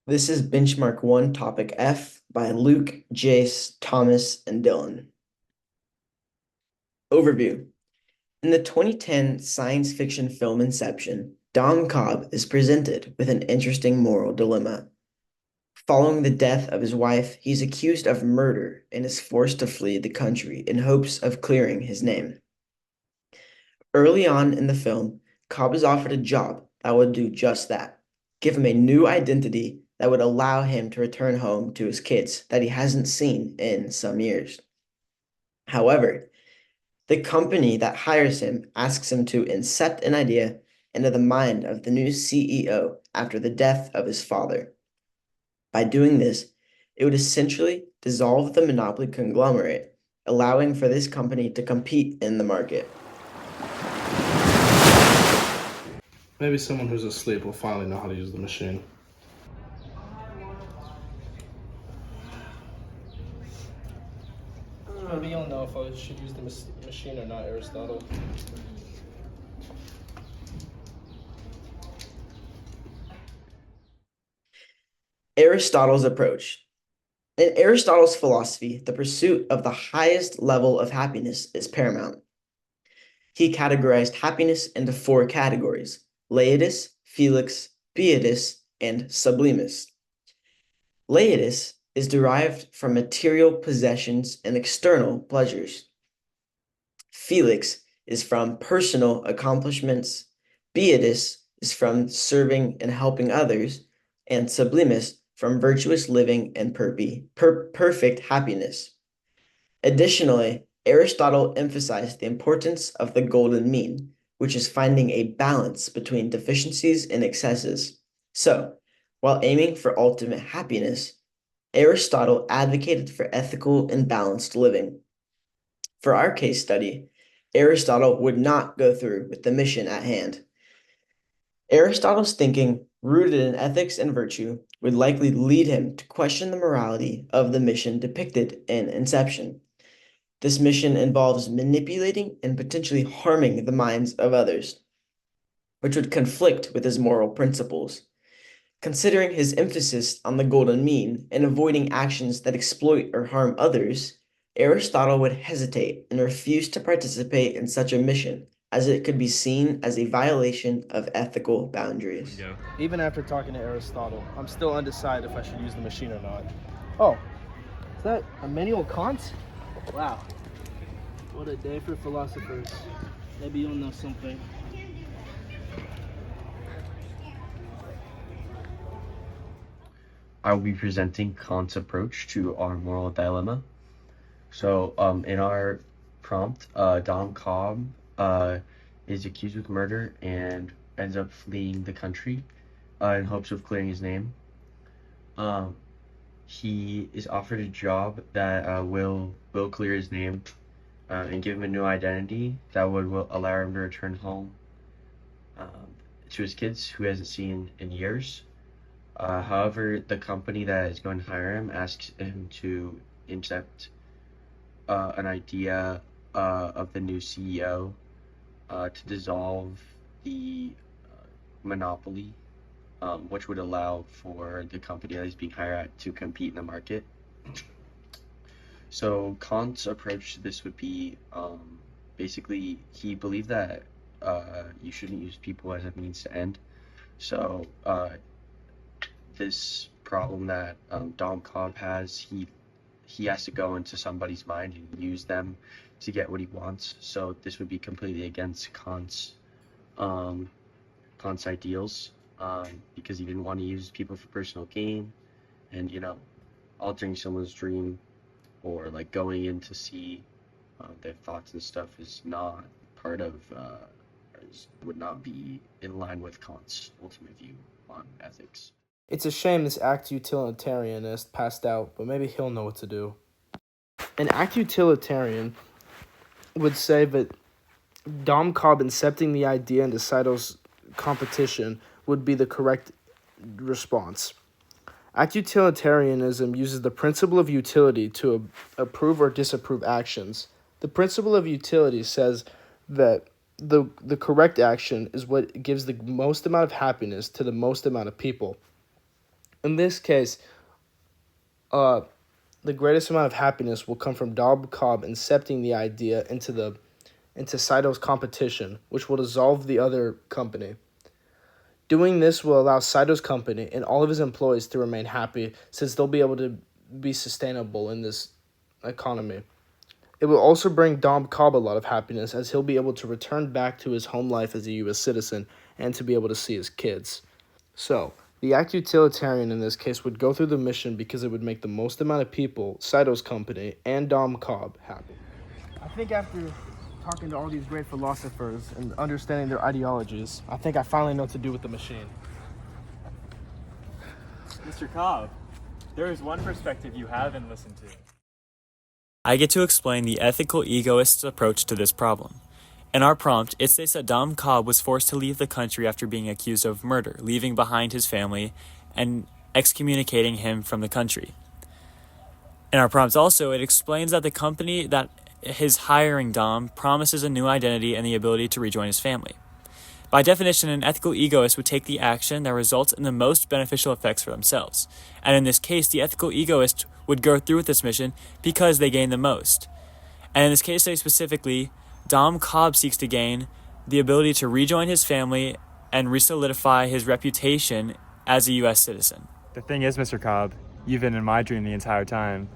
This is Benchmark 1, Topic F by Luke, Jace, Thomas, and Dylan. Overview. In the 2010 science fiction film Inception, Dom Cobb is presented with an interesting moral dilemma. Following the death of his wife, he's accused of murder and is forced to flee the country in hopes of clearing his name. Early on in the film, Cobb is offered a job that would do just that, give him a new identity that would allow him to return home to his kids that he hasn't seen in some years. However, the company that hires him asks him to incept an idea into the mind of the new CEO after the death of his father. By doing this, it would essentially dissolve the monopoly conglomerate, allowing for this company to compete in the market. Maybe someone who's asleep will finally know how to use the machine. Maybe you'll know if I should use the machine or not, Aristotle. Aristotle's approach. In Aristotle's philosophy, the pursuit of the highest level of happiness is paramount. He categorized happiness into four categories: laetus, felix, beatus, and sublimis. Laetus is derived from material possessions and external pleasures. Felix is from personal accomplishments. Beatus is from serving and helping others, and sublimis from virtuous living and perfect happiness. Additionally, Aristotle emphasized the importance of the golden mean, which is finding a balance between deficiencies and excesses. So, while aiming for ultimate happiness, Aristotle advocated for ethical and balanced living. For our case study, Aristotle would not go through with the mission at hand. Aristotle's thinking, rooted in ethics and virtue, would likely lead him to question the morality of the mission depicted in Inception. This mission involves manipulating and potentially harming the minds of others, which would conflict with his moral principles. Considering his emphasis on the golden mean and avoiding actions that exploit or harm others, Aristotle would hesitate and refuse to participate in such a mission, as it could be seen as a violation of ethical boundaries. Yeah. Even after talking to Aristotle, I'm still undecided if I should use the machine or not. Oh, is that Immanuel Kant? Wow. What a day for philosophers. Maybe you'll know something. I will be presenting Kant's approach to our moral dilemma. So, in our prompt, Dom Cobb is accused with murder and ends up fleeing the country in hopes of clearing his name. Um, he is offered a job that will clear his name and give him a new identity that will allow him to return home um, to his kids, who he hasn't seen in years. However, the company that is going to hire him asks him to inject an idea of the new CEO to dissolve the monopoly, which would allow for the company that he's being hired at to compete in the market. So Kant's approach to this would be basically he believed that you shouldn't use people as a means to end. So this problem that Dom Cobb has, he has to go into somebody's mind and use them to get what he wants. So this would be completely against um, Kant's ideals, because he didn't want to use people for personal gain, and altering someone's dream or like going in to see their thoughts and stuff is not part of would not be in line with Kant's ultimate view on ethics. It's a shame this act utilitarianist passed out, but maybe he'll know what to do. An act utilitarian would say that Dom Cobb incepting the idea into Saido's competition would be the correct response. Act utilitarianism uses the principle of utility to approve or disapprove actions. The principle of utility says that the correct action is what gives the most amount of happiness to the most amount of people. In this case, the greatest amount of happiness will come from Dom Cobb incepting the idea into Saito's competition, which will dissolve the other company. Doing this will allow Saito's company and all of his employees to remain happy, since they'll be able to be sustainable in this economy. It will also bring Dom Cobb a lot of happiness, as he'll be able to return back to his home life as a U.S. citizen and to be able to see his kids. So, the act utilitarian in this case would go through the mission because it would make the most amount of people, Saito's company, and Dom Cobb happy. I think after talking to all these great philosophers and understanding their ideologies, I think I finally know what to do with the machine. Mr. Cobb, there is one perspective you haven't listened to. I get to explain the ethical egoist's approach to this problem. In our prompt, it states that Dom Cobb was forced to leave the country after being accused of murder, leaving behind his family and excommunicating him from the country. In our prompt also, it explains that the company that is hiring Dom promises a new identity and the ability to rejoin his family. By definition, an ethical egoist would take the action that results in the most beneficial effects for themselves. And in this case, the ethical egoist would go through with this mission because they gain the most. And in this case study specifically, Dom Cobb seeks to gain the ability to rejoin his family and re-solidify his reputation as a U.S. citizen. The thing is, Mr. Cobb, you've been in my dream the entire time.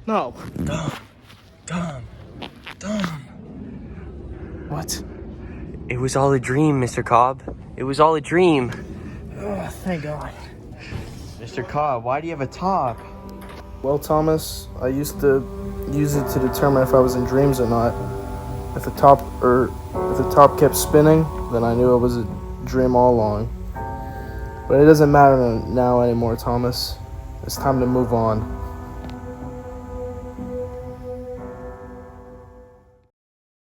No. Dom. What? It was all a dream, Mr. Cobb. It was all a dream. Oh, thank God. Mr. Cobb, why do you have a top? Well, Thomas, I used to use it to determine if I was in dreams or not. If the top kept spinning, then I knew it was a dream all along. But it doesn't matter now anymore, Thomas. It's time to move on.